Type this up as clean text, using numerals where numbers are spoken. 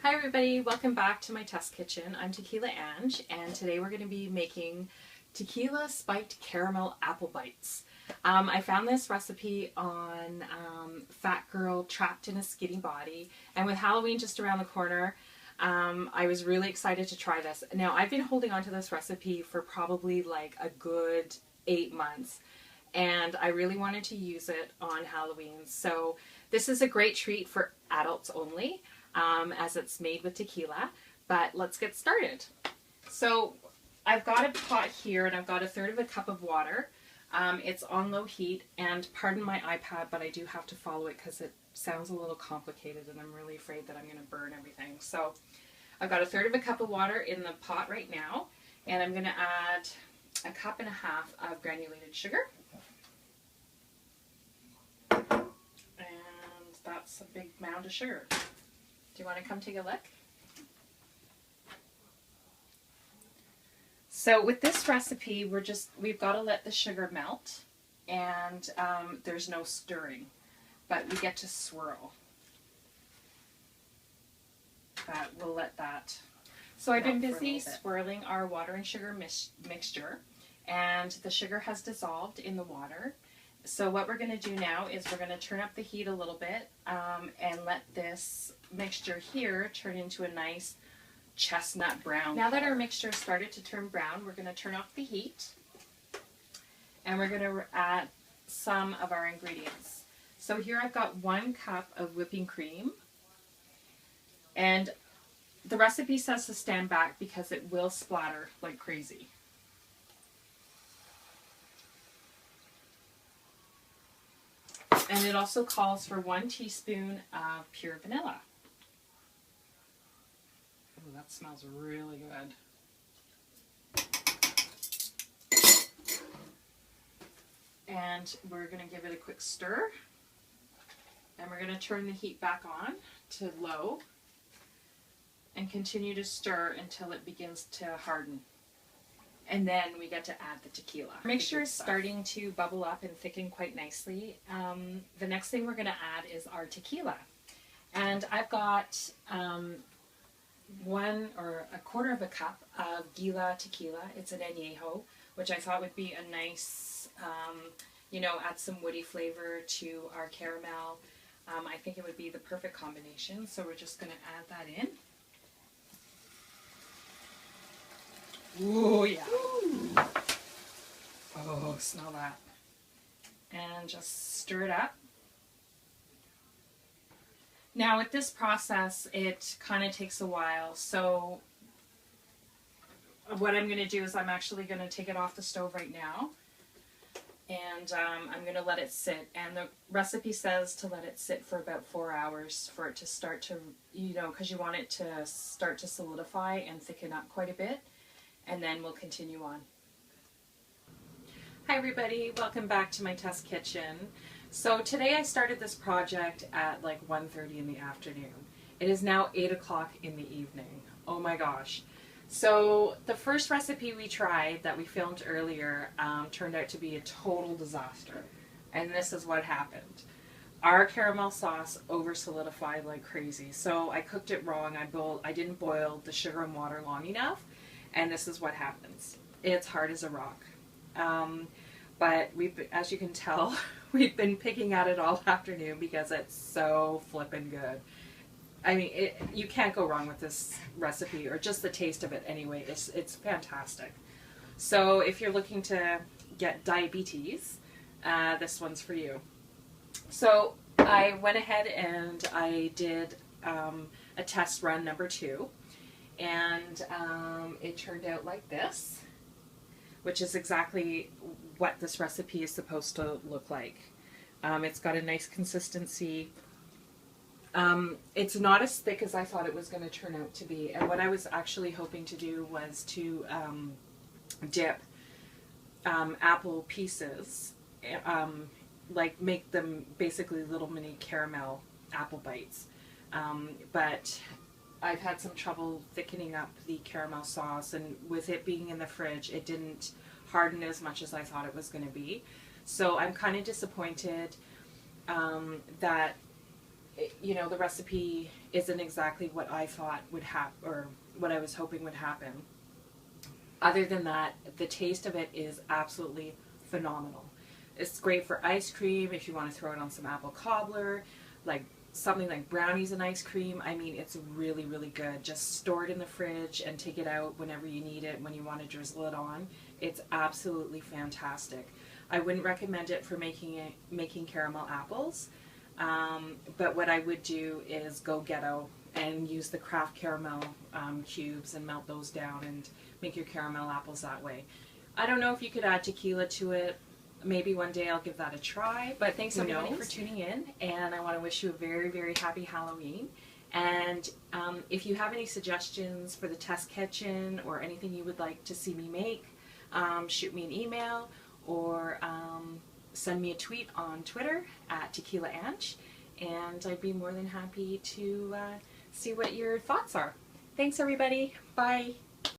Hi everybody, welcome back to my test kitchen. I'm Tequila Ange, and today we're going to be making tequila spiked caramel apple bites. I found this recipe on Fat Girl Trapped in a Skinny Body, and with Halloween just around the corner, I was really excited to try this. Now, I've been holding on to this recipe for probably like a good 8 months, and I really wanted to use it on Halloween. So this is a great treat for adults only. As it's made with tequila, but let's get started. So I've got a pot here and I've got 1/3 of a cup of water. It's on low heat, and pardon my iPad, but I do have to follow it because it sounds a little complicated and I'm really afraid that I'm going to burn everything. So I've got 1/3 of a cup of water in the pot right now, and I'm going to add 1.5 cups of granulated sugar. And that's a big mound of sugar. Do you want to come take a look? So with this recipe, we've got to let the sugar melt, and there's no stirring, but we get to swirl. But we'll let that. So I've been busy swirling our water and sugar mixture, and the sugar has dissolved in the water. So what we're going to do now is we're going to turn up the heat a little bit and let this mixture here turn into a nice chestnut brown. Now that our mixture started to turn brown, we're going to turn off the heat and we're going to add some of our ingredients. So here I've got 1 cup of whipping cream, and the recipe says to stand back because it will splatter like crazy. And it also calls for 1 teaspoon of pure vanilla. Oh, that smells really good. And we're going to give it a quick stir. And we're going to turn the heat back on to low and continue to stir until it begins to harden. And then we get to add the tequila. Our mixture is starting to bubble up and thicken quite nicely. The next thing we're going to add is our tequila. And I've got 1/4 cup of Gila tequila. It's an añejo, which I thought would be a nice, add some woody flavor to our caramel. I think it would be the perfect combination. So we're just going to add that in. Oh yeah. Ooh. Oh, smell that. And just stir it up. Now with this process, it kind of takes a while. So what I'm going to do is I'm actually going to take it off the stove right now. And I'm going to let it sit. And the recipe says to let it sit for about 4 hours for it to start to, because you want it to start to solidify and thicken up quite a bit. And then we'll continue on. Hi everybody, welcome back to my test kitchen. So today I started this project at like 1:30 in the afternoon. It is now 8 o'clock in the evening. Oh my gosh. So the first recipe we tried that we filmed earlier turned out to be a total disaster. And this is what happened. Our caramel sauce over solidified like crazy. So I cooked it wrong. I didn't boil the sugar and water long enough. And this is what happens. It's hard as a rock. But as you can tell, we've been picking at it all afternoon because it's so flippin' good. I mean, you can't go wrong with this recipe, or just the taste of it anyway. It's fantastic. So if you're looking to get diabetes, this one's for you. So I went ahead and I did a test run number 2. And it turned out like this, which is exactly what this recipe is supposed to look like. It's got a nice consistency. It's not as thick as I thought it was going to turn out to be. And what I was actually hoping to do was to dip apple pieces, like make them basically little mini caramel apple bites. But I've had some trouble thickening up the caramel sauce, and with it being in the fridge, it didn't harden as much as I thought it was going to be. So I'm kind of disappointed that you know, the recipe isn't exactly what I thought would happen, or what I was hoping would happen. Other than that, the taste of it is absolutely phenomenal. It's great for ice cream if you want to throw it on some apple cobbler, like something like brownies and ice cream. I mean, it's really, really good. Just store it in the fridge and take it out whenever you need it, when you want to drizzle it on. It's absolutely fantastic. I wouldn't recommend it for making caramel apples, but what I would do is go ghetto and use the Kraft caramel cubes and melt those down and make your caramel apples that way. I don't know if you could add tequila to it. Maybe one day I'll give that a try. But thanks everybody for tuning in, and I want to wish you a very, very happy Halloween. And if you have any suggestions for the test kitchen or anything you would like to see me make, shoot me an email or send me a tweet on Twitter at TequilaAnch, and I'd be more than happy to see what your thoughts are. Thanks everybody. Bye.